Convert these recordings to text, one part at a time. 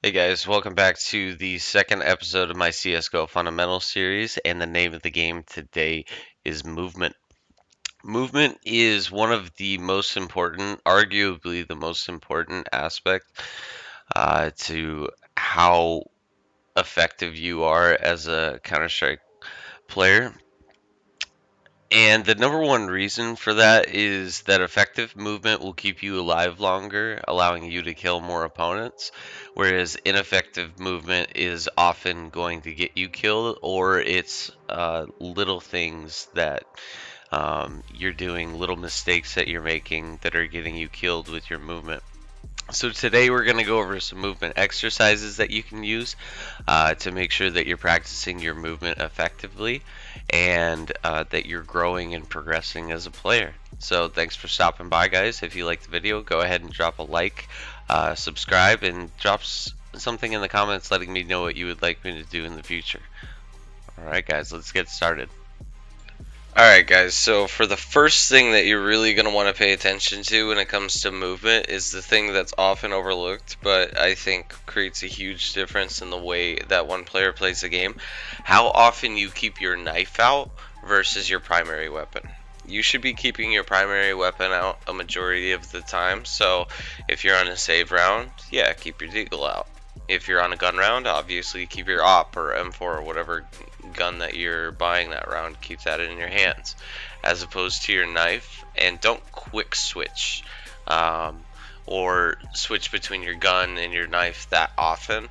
Hey guys, welcome back to the second episode of my CSGO Fundamental series, and the name of the game today is Movement. Movement is one of the most important, arguably the most important aspect to how effective you are as a Counter-Strike player. And the number one reason for that is that effective movement will keep you alive longer, allowing you to kill more opponents, whereas ineffective movement is often going to get you killed, or it's little things that you're doing, little mistakes that you're making that are getting you killed with your movement. So today we're going to go over some movement exercises that you can use to make sure that you're practicing your movement effectively and that you're growing and progressing as a player. So thanks for stopping by, guys. If you liked the video, go ahead and drop a like, subscribe, and drop something in the comments letting me know what you would like me to do in the future. Alright guys, let's get started. Alright guys, so for the first thing that you're really going to want to pay attention to when it comes to movement is the thing that's often overlooked, but I think creates a huge difference in the way that one player plays the game. How often you keep your knife out versus your primary weapon. You should be keeping your primary weapon out a majority of the time, so if you're on a save round, yeah, keep your deagle out. If you're on a gun round, obviously keep your AWP or M4 or whatever gun that you're buying that round, keep that in your hands as opposed to your knife. And don't quick switch or switch between your gun and your knife that often.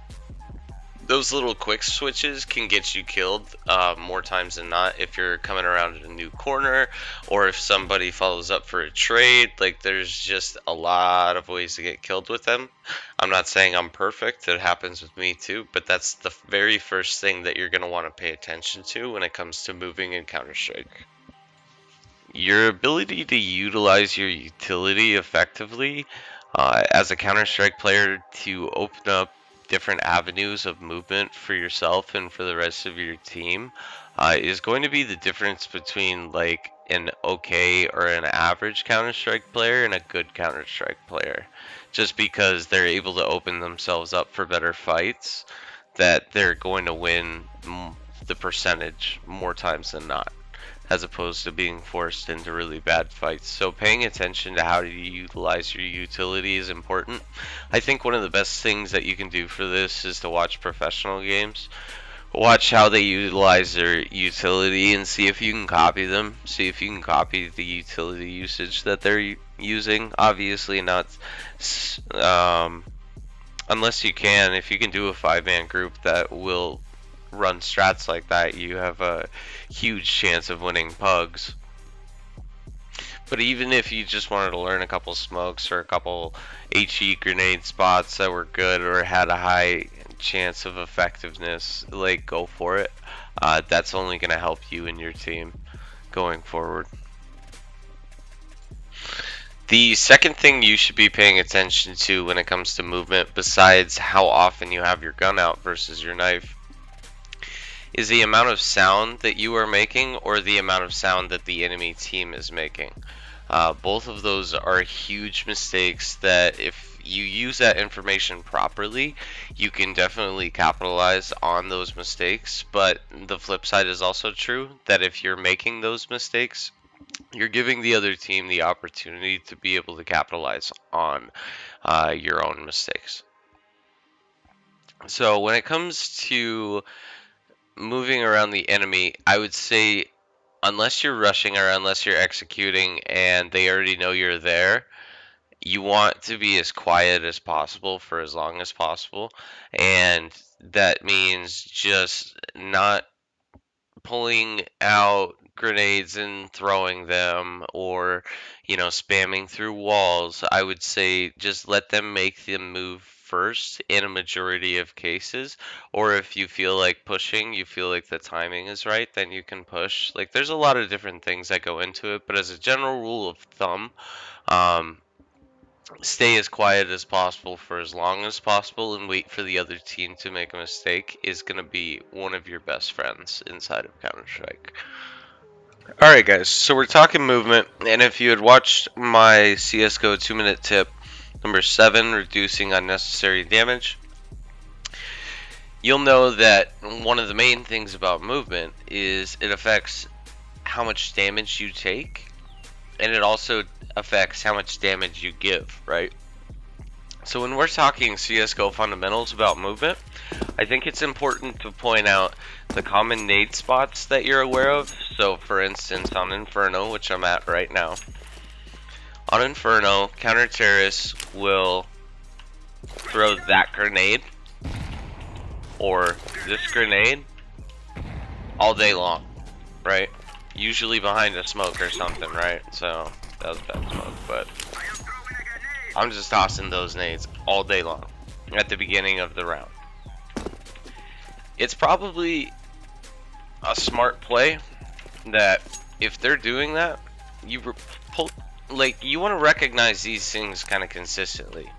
Those little quick switches can get you killed more times than not if you're coming around a new corner, or if somebody follows up for a trade. Like, there's just a lot of ways to get killed with them. I'm not saying I'm perfect, it happens with me too, but that's the very first thing that you're going to want to pay attention to when it comes to moving in Counter-Strike. Your ability to utilize your utility effectively as a Counter-Strike player to open up different avenues of movement for yourself and for the rest of your team is going to be the difference between like an okay or an average Counter-Strike player and a good Counter-Strike player. Just because they're able to open themselves up for better fights, that they're going to win the percentage more times than not, as opposed to being forced into really bad fights. So paying attention to how to utilize your utility is important. I think one of the best things that you can do for this is to watch professional games. Watch how they utilize their utility and see if you can copy them. See if you can copy the utility usage that they're using. Obviously not um, unless you can. If you can do a 5-man group that will run strats like that, you have a huge chance of winning pugs. But even if you just wanted to learn a couple smokes or a couple HE grenade spots that were good or had a high chance of effectiveness, like, go for it. That's only going to help you and your team going forward. The second thing you should be paying attention to when it comes to movement, besides how often you have your gun out versus your knife, is the amount of sound that you are making or the amount of sound that the enemy team is making. Both of those are huge mistakes that if you use that information properly, you can definitely capitalize on those mistakes. But the flip side is also true, that if you're making those mistakes, you're giving the other team the opportunity to be able to capitalize on your own mistakes. So when it comes to moving around the enemy, I would say unless you're rushing or unless you're executing and they already know you're there, you want to be as quiet as possible for as long as possible. And that means just not pulling out grenades and throwing them, or spamming through walls. I would say just let them make the move first in a majority of cases. Or if you feel like pushing, you feel like the timing is right, then you can push. Like, there's a lot of different things that go into it, but as a general rule of thumb, um, stay as quiet as possible for as long as possible and wait for the other team to make a mistake is going to be one of your best friends inside of Counter-Strike. Alright guys, so we're talking movement, and if you had watched my CSGO 2-minute tip number 7, reducing unnecessary damage, you'll know that one of the main things about movement is it affects how much damage you take, and it also affects how much damage you give, right? So when we're talking CSGO fundamentals about movement, I think it's important to point out the common nade spots that you're aware of. So for instance, on Inferno, which I'm at right now, on Inferno, counter terrorists will throw that grenade or this grenade all day long, right? Usually behind a smoke or something, right? So that was bad smoke, but I'm just tossing those nades all day long at the beginning of the round. It's probably a smart play that if they're doing that, you want to recognize these things kind of consistently.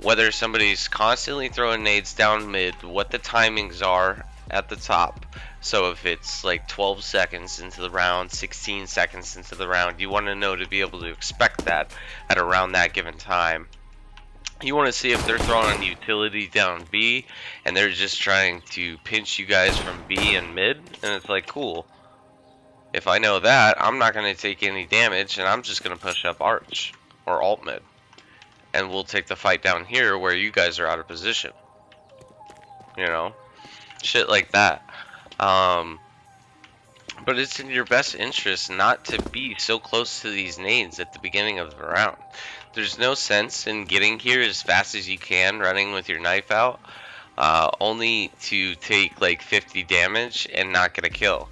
Whether somebody's constantly throwing nades down mid, what the timings are at the top. So if it's like 12 seconds into the round, 16 seconds into the round, you want to know to be able to expect that at around that given time. You want to see if they're throwing utility down B and they're just trying to pinch you guys from B and mid, and it's like, cool. If I know that, I'm not going to take any damage and I'm just going to push up arch or alt mid. And we'll take the fight down here where you guys are out of position. You know? Shit like that. But it's in your best interest not to be so close to these nades at the beginning of the round. There's no sense in getting here as fast as you can, running with your knife out, only to take like 50 damage and not get a kill.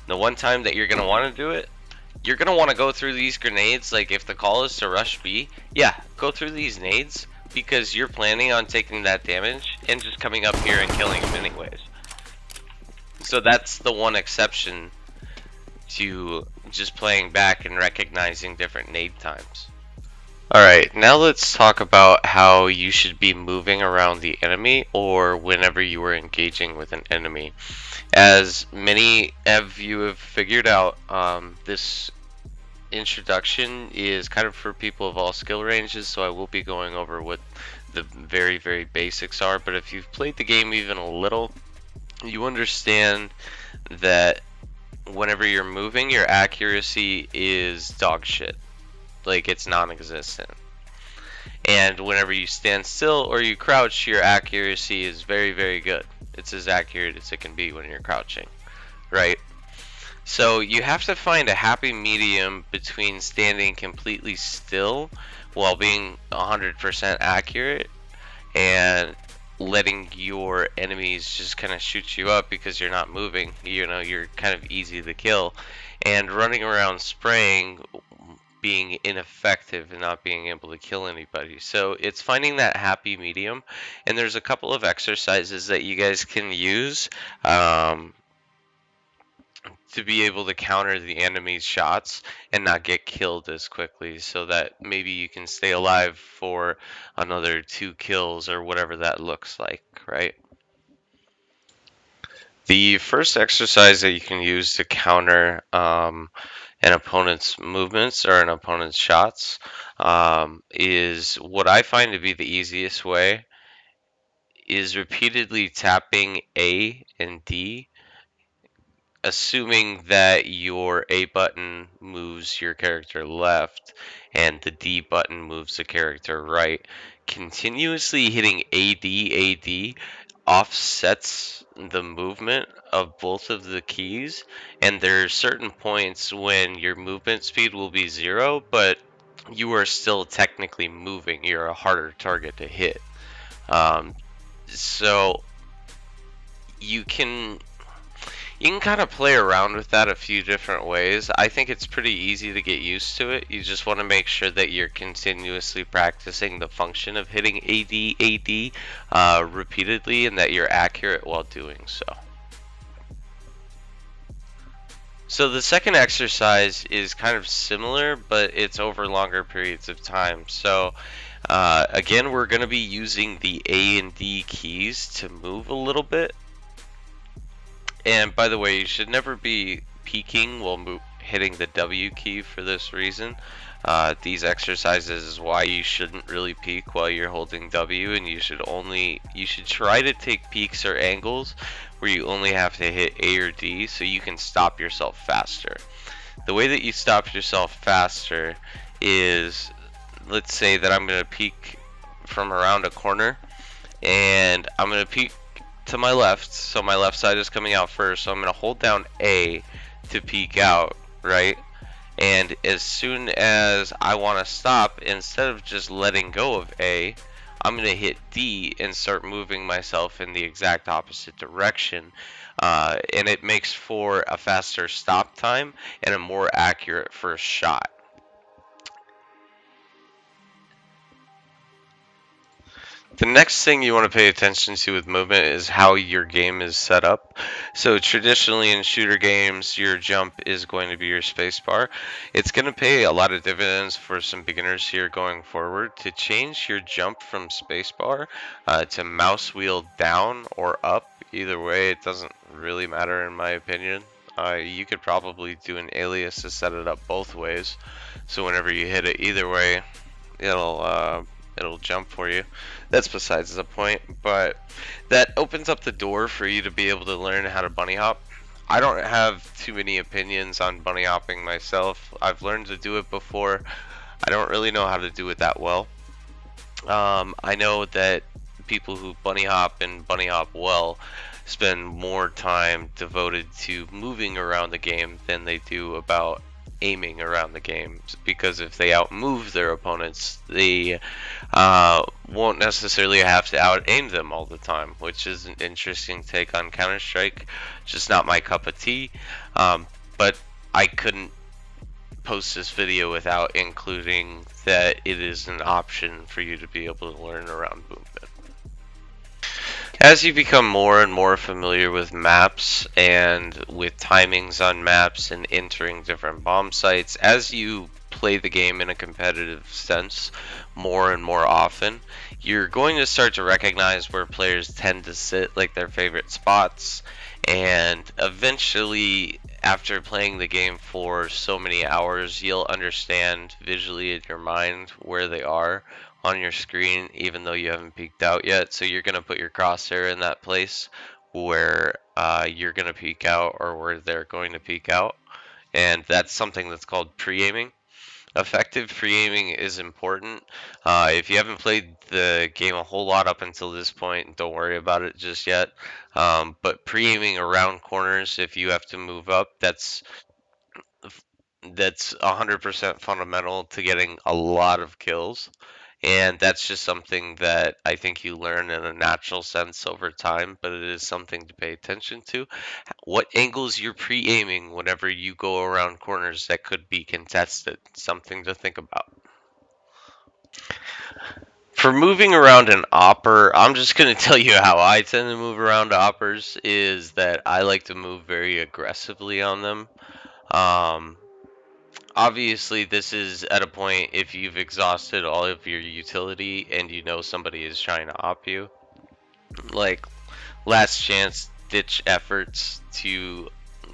The one time that you're going to want to do it, you're going to want to go through these grenades. Like if the call is to rush B, yeah, go through these nades because you're planning on taking that damage and just coming up here and killing them anyways. So that's the one exception to just playing back and recognizing different nade times. Alright, now let's talk about how you should be moving around the enemy or whenever you are engaging with an enemy. As many of you have figured out, this introduction is kind of for people of all skill ranges, so I will be going over what the very, very basics are. But if you've played the game even a little, you understand that whenever you're moving, your accuracy is dog shit. Like, it's non-existent. And whenever you stand still or you crouch, your accuracy is very, very good. It's as accurate as it can be when you're crouching, right? So you have to find a happy medium between standing completely still while being 100% accurate and letting your enemies just kind of shoot you up because you're not moving. You know, you're kind of easy to kill. And running around spraying, being ineffective and not being able to kill anybody. So it's finding that happy medium. And there's a couple of exercises that you guys can use to be able to counter the enemy's shots and not get killed as quickly, so that maybe you can stay alive for another 2 kills or whatever that looks like, right? The first exercise that you can use to counter an opponent's movements or an opponent's shots is what I find to be the easiest way, is repeatedly tapping A and D, assuming that your A button moves your character left and the D button moves the character right. Continuously hitting AD offsets the movement of both of the keys, and there are certain points when your movement speed will be 0, but you are still technically moving. You're a harder target to hit. So you can kind of play around with that a few different ways. I think it's pretty easy to get used to it. You just want to make sure that you're continuously practicing the function of hitting AD repeatedly, and that you're accurate while doing so. So the second exercise is kind of similar, but it's over longer periods of time. So again, we're going to be using the A and D keys to move a little bit. And by the way, you should never be peeking while hitting the W key for this reason. These exercises is why you shouldn't really peek while you're holding W, and you should try to take peeks or angles where you only have to hit A or D so you can stop yourself faster. The way that you stop yourself faster is, let's say that I'm going to peek from around a corner, and I'm going to peek to my left, so my left side is coming out first, so I'm going to hold down A to peek out, right? And as soon as I want to stop, instead of just letting go of A, I'm going to hit D and start moving myself in the exact opposite direction. And it makes for a faster stop time and a more accurate first shot. The next thing you want to pay attention to with movement is how your game is set up. So traditionally in shooter games, your jump is going to be your spacebar. It's going to pay a lot of dividends for some beginners here going forward to change your jump from spacebar to mouse wheel down or up. Either way, it doesn't really matter in my opinion. You could probably do an alias to set it up both ways. So whenever you hit it either way, it'll jump for you. That's besides the point, but that opens up the door for you to be able to learn how to bunny hop. I don't have too many opinions on bunny hopping myself. I've learned to do it before. I don't really know how to do it that well. I know that people who bunny hop and bunny hop well spend more time devoted to moving around the game than they do about aiming around the game, because if they outmove their opponents, they won't necessarily have to out aim them all the time, which is an interesting take on Counter-Strike. Just not my cup of tea, but I couldn't post this video without including that it is an option for you to be able to learn around movement. As you become more and more familiar with maps and with timings on maps and entering different bomb sites, as you play the game in a competitive sense more and more often, you're going to start to recognize where players tend to sit, like their favorite spots, and eventually, after playing the game for so many hours, you'll understand visually in your mind where they are on your screen, even though you haven't peeked out yet. So you're going to put your crosshair in that place where you're going to peek out or where they're going to peek out. And that's something that's called pre-aiming. Effective pre-aiming is important. If you haven't played the game a whole lot up until this point, don't worry about it just yet. But pre-aiming around corners, if you have to move up, that's 100% fundamental to getting a lot of kills. And that's just something that I think you learn in a natural sense over time, but it is something to pay attention to. What angles you're pre-aiming whenever you go around corners that could be contested, something to think about. For moving around an opper, I'm just going to tell you how I tend to move around oppers is that I like to move very aggressively on them. Um, Obviously, this is at a point if you've exhausted all of your utility and you know somebody is trying to op you. Like, last chance ditch efforts to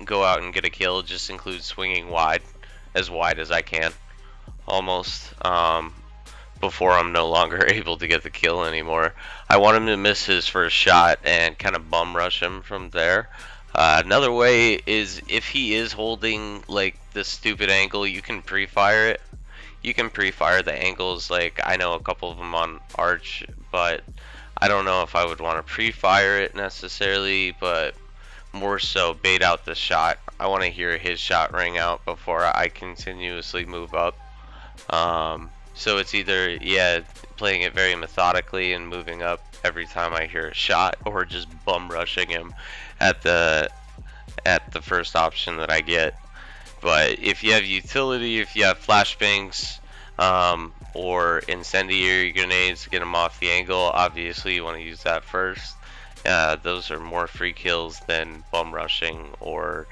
go out and get a kill just include swinging wide as I can, almost, before I'm no longer able to get the kill anymore. I want him to miss his first shot and kind of bum rush him from there. Another way is if he is holding like this stupid angle, you can pre-fire it. You can pre-fire the angles. Like, I know a couple of them on Arch, but I don't know if I would want to pre-fire it necessarily, but more so bait out the shot. I want to hear his shot ring out before I continuously move up. So it's either, yeah, playing it very methodically and moving up every time I hear a shot, or just bum rushing him at the first option that I get. But if you have utility, if you have flashbangs, or incendiary grenades to get them off the angle, obviously you want to use that first. Those are more free kills than bum rushing or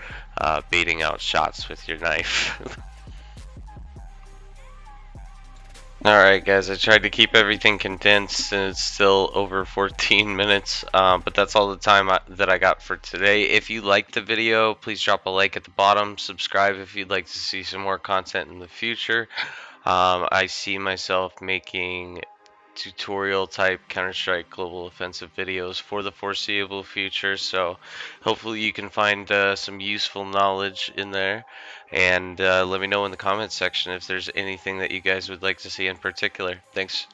baiting out shots with your knife. Alright guys, I tried to keep everything condensed and it's still over 14 minutes, but that's all the time that I got for today. If you liked the video, please drop a like at the bottom, subscribe if you'd like to see some more content in the future. I see myself making tutorial type Counter-Strike Global Offensive videos for the foreseeable future, so hopefully you can find some useful knowledge in there, and let me know in the comments section if there's anything that you guys would like to see in particular. Thanks